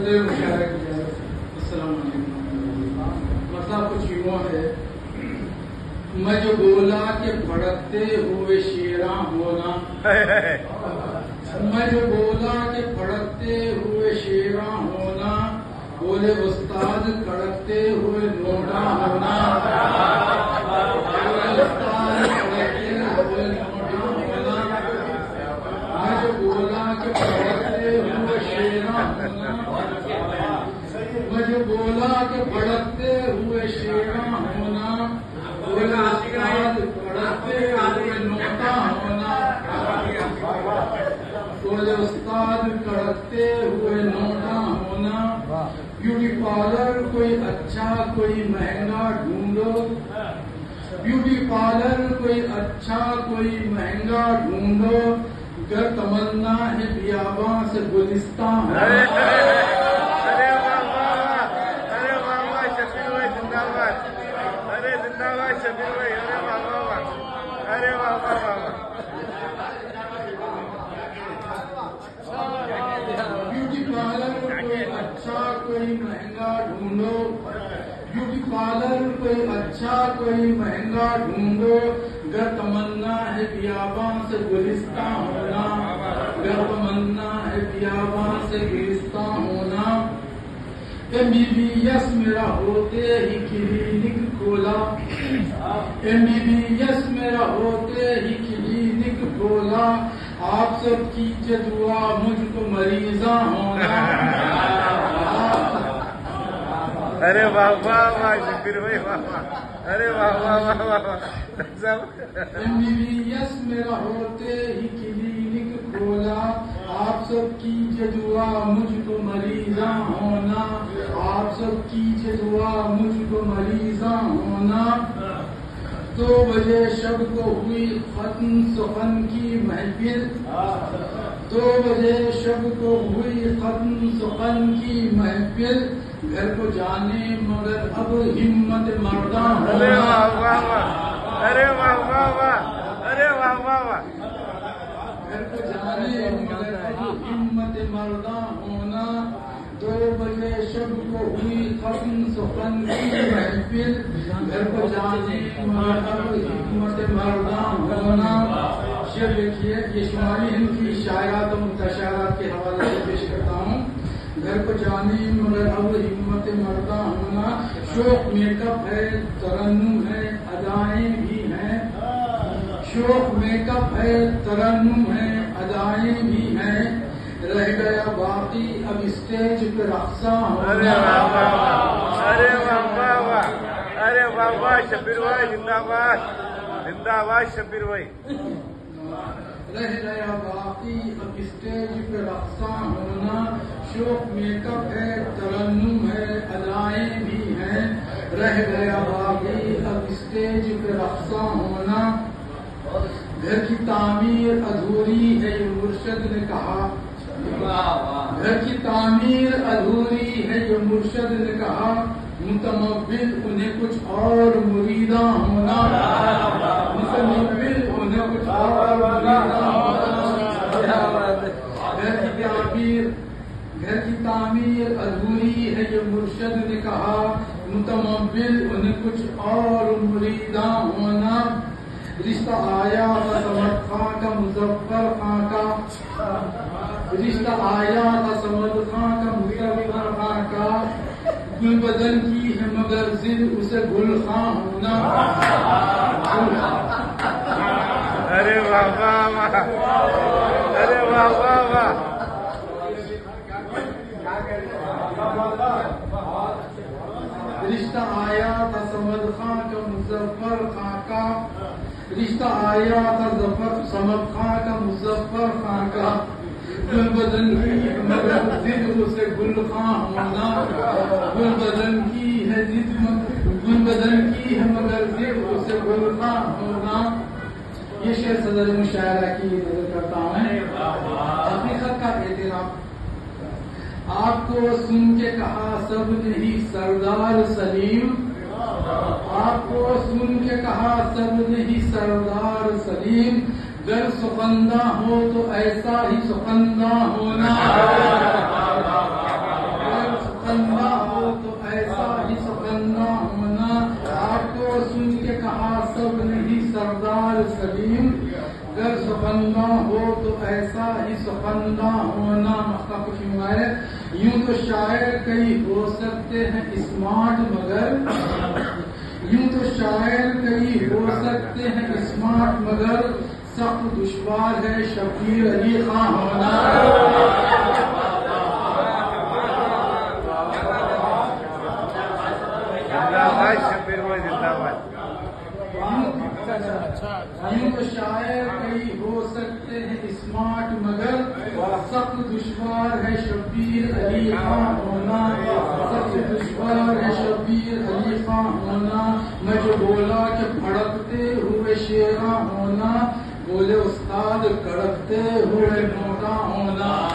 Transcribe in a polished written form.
السلام علیکم. مسئلہ کچھ یوں ہے، میں جو بولا کہ بھڑکتے ہوئے شیراں ہونا، میں جو بولا کہ بھڑکتے ہوئے شیراں ہونا، بولے استاد کڑکتے ہوئے نوٹا ہونا. میں جو بولا کہ بھڑکتے ہوئے شیراں ہونا، میں جو بولا کہ بھڑکتے ہوئے شیراں ہونا، بولا استاد کڑکتے ہوئے نوٹا ہونا. بولے استاد کڑکتے ہوئے نوٹا ہونا. بیوٹی پارلر کوئی اچھا کوئی مہنگا ڈھونڈو، بیوٹی پارلر کوئی اچھا کوئی مہنگا ڈھونڈو، گر تمنا ہے بیاباں سے گلستان. ارے واہ واہ، ارے واہ واہ شبیر بھائی زندہ باد، ارے زندہ باد شبیر بھائی، ارے واہ واہ واہ، ارے واہ واہ واہ. بیوٹی پارلر کوئی اچھا کوئی مہنگا ڈھونڈو، بیوٹی پارلر کوئی اچھا کوئی مہنگا ڈھونڈو، گر تمنا ہے بیاباں سے گلستان ہونا، گر تمنا ہے بیاباں سے گلستان ہونا. MBBS میرا ہوتے ہی کلینک کھولا، MBBS میرا ہوتے ہی کلینک کھولا، آپ سب کیجیے دعا مجھ کو مریضاں ہونا. ارے واہ واہ واہ شبیر بھائی، واہ واہ، ارے واہ واہ واہ واہ. MBBS میرا ہوتے ہی کلینک کھولا، آپ سب کیجیے دعا مجھ کو مریضاں ہونا، آپ سب کیجیے دعا مجھ کو مریضاں ہونا. 2 بجے شب کو ہوئی ختم سخن کی محفل، 2 بجے شب کو ہوئی ختم سخن کی محفل، گھر کو جانے مگر اب ہمت مرداں ارے ہونا. واہ واہ واہ، ارے واہ واہ واہ، ارے واہ واہ واہ. گھر کو جانے مگر اب ہمت مرداں ہونا. 2 بجے شب کو ہوئی ختم سخن کی محفل، گھر کو جانے مگر اب ہمت مرداں ہونا. شعر دیکھیے، یہ شمالی ہند کی شاعرات و متشعرات کے حوالے سے پیش کرتا ہوں. گھر کو جانے مگر اب ہمت مرداں ہونا. شوق میک اپ ہے، ترنم ہے، ادائیں بھی ہیں. شوق میک اپ ہے، ترنم ہے، ادائیں بھی ہیں. رہ گیا باقی اب اسٹیج پہ رقصاں ارے ہونا. واہ واہ واہ، ارے واہ واہ واہ، ارے واہ واہ شبیر بھائی زندہ باد، زندہ باد شبیر بھائی. رہ گیا باقی اب اسٹیج پہ رقصاں ہونا. شوق میک اپ ہے، ترنم ہے، ادائیں بھی ہیں. رہ گیا باقی اب اسٹیج پہ رقصاں ہونا. گھر کی تعمیر ادھوری ہے یہ مرشد نے کہا، گھر کی تعمیر ادھوری ہے یہ مرشد نے کہا. متمول انہیں کچھ اور مریداں ہونا، متمول انہیں کچھ اور مریداں ہونا. گھر کی تعمیر ادھوری ہے یہ مرشد نے کہا. متمول انہیں کچھ اور مریداں ہونا. رشتہ آیا تھا سمد خاں کا مظفر خاں کا، رشتہ آیا تھا سمد خاں کا مظفر خاں کا. گل بدن کی ہے مگر ضد اسے گل خاں ہونا. ارے واہ واہ واہ، ارے واہ واہ واہ. رشتہ آیا تھا سمد خاں کا مظفر خاں کا، رشتہ آیا تھا سمد خاں کا مظفر خاں کا. گل بدن کی مگر ضد اسے گل خاں ہونا. گل بدن کی ہے ضد، گل بدن کی ہے مگر ضد اسے گل خاں ہونا. یہ شعر صدر مشاعرہ کی نظر کرتا ہوں. حقیقت کا اعتراف. آپ کو سن کے کہا سب نے ہی سردار سلیم، آپ کو سن کے کہا سب نے ہی سردار سلیم. گر سخندہ ہو تو ایسا ہی سخندہ ہونا. گر سفندہ ہو تو ایسا ہی سفندہ ہونا. آپ کو سن کے کہا سب نہیں سردار سلیم, اگر سفندہ ہو تو ایسا ہی سفندہ ہونا. مقطع کچھ یوں ہے, یوں تو شاعر کئی ہو سکتے ہیں اسمارٹ مگر, یوں تو شاعر کئی ہو سکتے ہیں اسمارٹ مگر سخت دشوار ہے شبیر علی خان ہونا. شبیر بھائی زندہ باد. یوں تو شاعر کئی ہو سکتے ہیں اسمارٹ مگر سخت دشوار ہے شبیر علی خان ہونا. سخت دشوار ہے شبیر علی خان ہونا. میں جو بولا کہ بھڑکتے ہوئے شیراں ہونا, بولے استاد کڑکتے ہوئے موٹا ہونا.